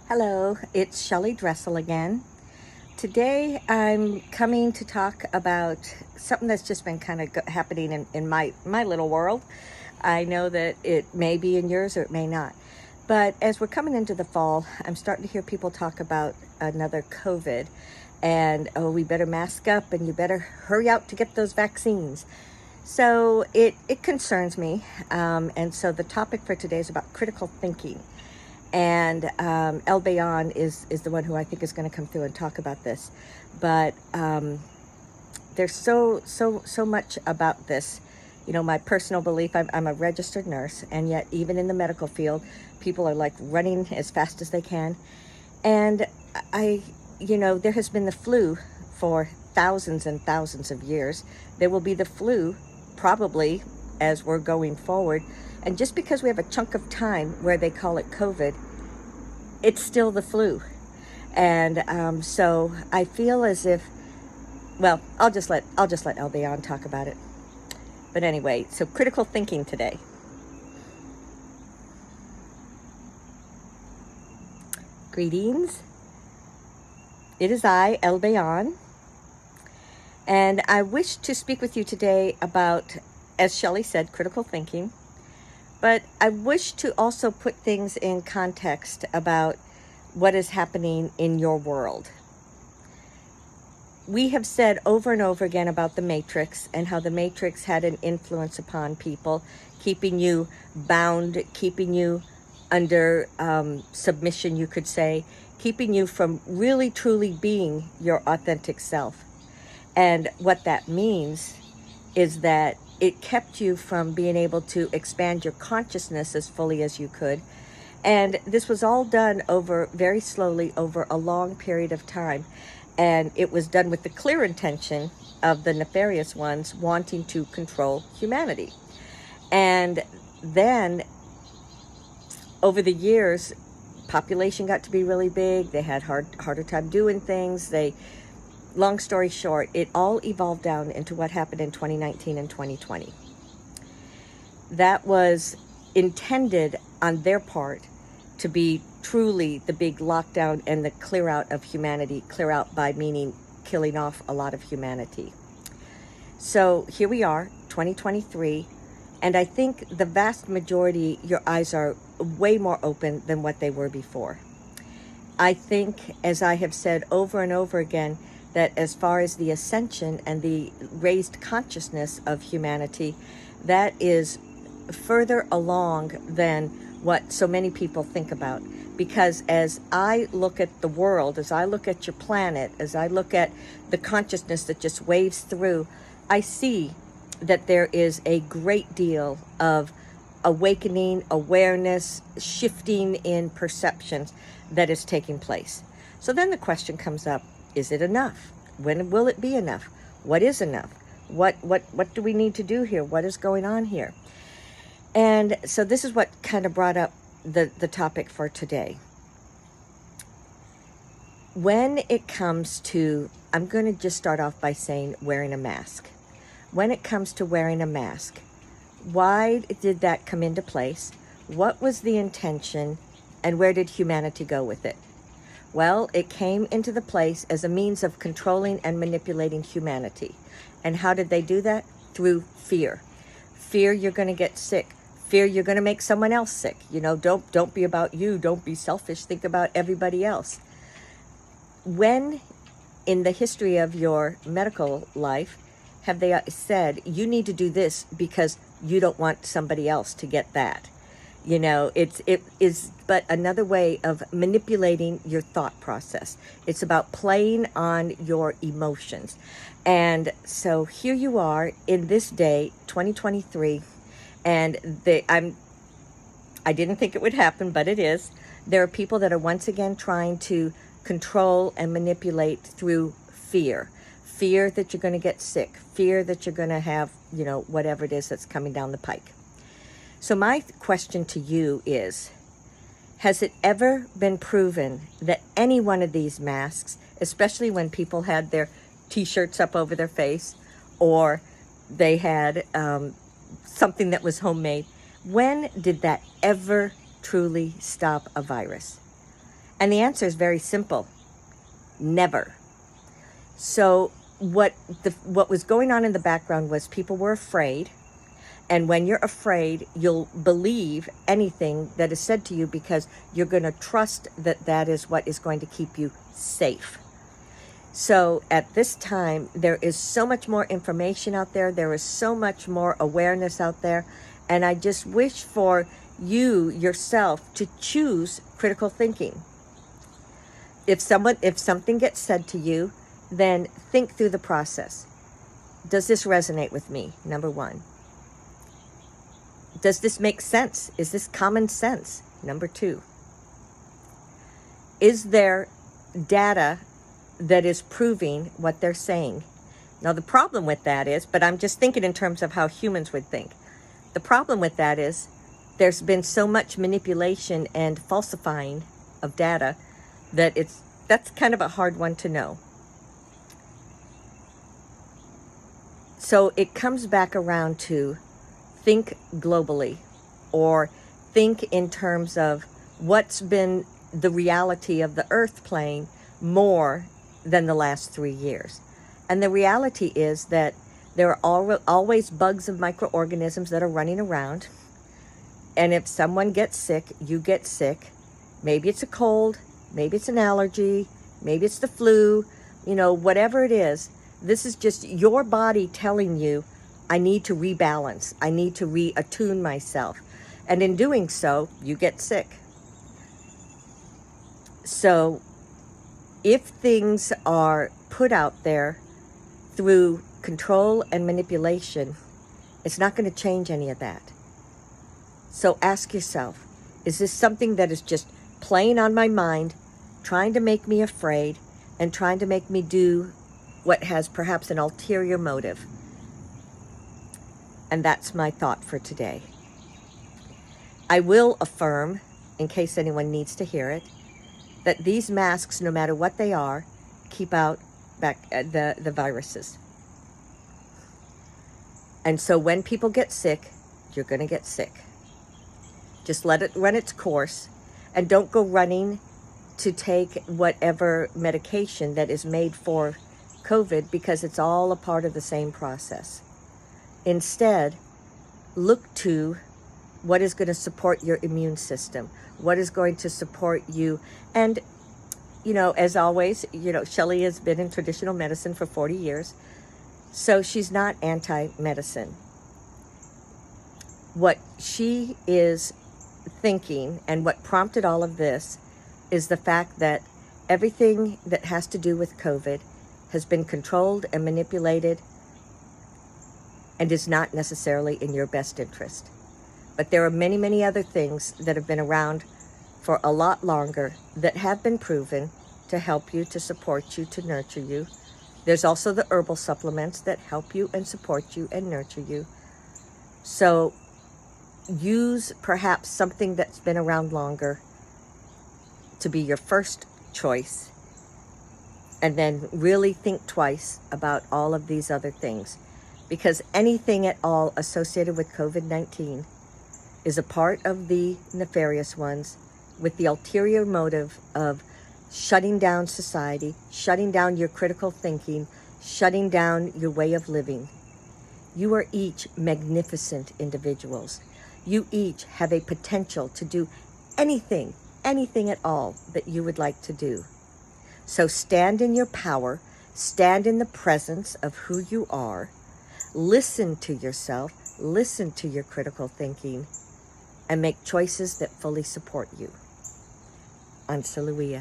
Hello, it's Shelly Dressel again. Today I'm coming to talk about something that's just been kind of happening in my little world. I know that it may be in yours or it may not. But as we're coming into the fall, I'm starting to hear people talk about another COVID and, oh, we better mask up and you better hurry out to get those vaccines. So it concerns me. And so the topic for today is about critical thinking. And Albayon is the one who I think is going to come through and talk about this. But there's so much about this. You know, my personal belief, I'm a registered nurse, and yet even in the medical field, people are like running as fast as they can. And there has been the flu for thousands and thousands of years. There will be the flu probably as we're going forward. And just because we have a chunk of time where they call it COVID, it's still the flu. And so I feel as if, well, I'll just let Albayon talk about it. But anyway, so critical thinking today. Greetings. It is I, Albayon, and I wish to speak with you today about, as Shelly said, critical thinking. But I wish to also put things in context about what is happening in your world. We have said over and over again about the Matrix and how the Matrix had an influence upon people, keeping you bound, keeping you under submission, you could say, keeping you from really truly being your authentic self. And what that means is that it kept you from being able to expand your consciousness as fully as you could. And this was all done very slowly over a long period of time. And it was done with the clear intention of the nefarious ones wanting to control humanity. And then over the years, population got to be really big. They had harder time doing things. Long story short, it all evolved down into what happened in 2019 and 2020. That was intended on their part to be truly the big lockdown and the clear out of humanity. Clear out by meaning killing off a lot of humanity. So here we are, 2023, and I think the vast majority, your eyes are way more open than what they were before. I think, as I have said over and over again, that as far as the ascension and the raised consciousness of humanity, that is further along than what so many people think about. Because as I look at the world, as I look at your planet, as I look at the consciousness that just waves through, I see that there is a great deal of awakening, awareness, shifting in perceptions that is taking place. So then the question comes up, is it enough? When will it be enough? What is enough? What do we need to do here? What is going on here? And so this is what kind of brought up the topic for today. When it comes to, I'm going to just start off by saying wearing a mask. When it comes to wearing a mask, why did that come into place? What was the intention? And where did humanity go with it? Well, it came into the place as a means of controlling and manipulating humanity. And how did they do that? Through fear. Fear you're going to get sick. Fear you're going to make someone else sick. You know, don't be about you. Don't be selfish. Think about everybody else. When in the history of your medical life have they said, you need to do this because you don't want somebody else to get that? You know, it is but another way of manipulating your thought process. It's about playing on your emotions. And so here you are in this day, 2023, and I didn't think it would happen, but it is. There are people that are once again trying to control and manipulate through fear. Fear that you're going to get sick. Fear that you're going to have, whatever it is that's coming down the pike. So my question to you is, has it ever been proven that any one of these masks, especially when people had their t-shirts up over their face or they had something that was homemade, when did that ever truly stop a virus? And the answer is very simple. Never. So what was going on in the background was people were afraid. And when you're afraid, you'll believe anything that is said to you because you're going to trust that that is what is going to keep you safe. So at this time, there is so much more information out there. There is so much more awareness out there. And I just wish for you yourself to choose critical thinking. If something gets said to you, then think through the process. Does this resonate with me? Number one. Does this make sense? Is this common sense? Number two. Is there data that is proving what they're saying? Now, the problem with that is, but I'm just thinking in terms of how humans would think. The problem with that is there's been so much manipulation and falsifying of data that that's kind of a hard one to know. So it comes back around to think globally, or think in terms of what's been the reality of the earth plane more than the last 3 years. And the reality is that there are always bugs of microorganisms that are running around. And if someone gets sick, you get sick. Maybe it's a cold, maybe it's an allergy, maybe it's the flu, whatever it is. This is just your body telling you, I need to rebalance. I need to reattune myself. And in doing so, you get sick. So if things are put out there through control and manipulation, it's not going to change any of that. So ask yourself, is this something that is just playing on my mind, trying to make me afraid, and trying to make me do what has perhaps an ulterior motive? And that's my thought for today. I will affirm, in case anyone needs to hear it, that these masks, no matter what they are, keep out the viruses. And so when people get sick, you're going to get sick. Just let it run its course, and don't go running to take whatever medication that is made for COVID, because it's all a part of the same process. Instead, look to what is going to support your immune system, what is going to support you. And, as always, Shelly has been in traditional medicine for 40 years, so she's not anti-medicine. What she is thinking and what prompted all of this is the fact that everything that has to do with COVID has been controlled and manipulated and is not necessarily in your best interest. But there are many, many other things that have been around for a lot longer that have been proven to help you, to support you, to nurture you. There's also the herbal supplements that help you and support you and nurture you. So use perhaps something that's been around longer to be your first choice, and then really think twice about all of these other things, because anything at all associated with COVID-19 is a part of the nefarious ones with the ulterior motive of shutting down society, shutting down your critical thinking, shutting down your way of living. You are each magnificent individuals. You each have a potential to do anything at all that you would like to do. So stand in your power, stand in the presence of who you are, listen to yourself, listen to your critical thinking, and make choices that fully support you. I'm Shelly.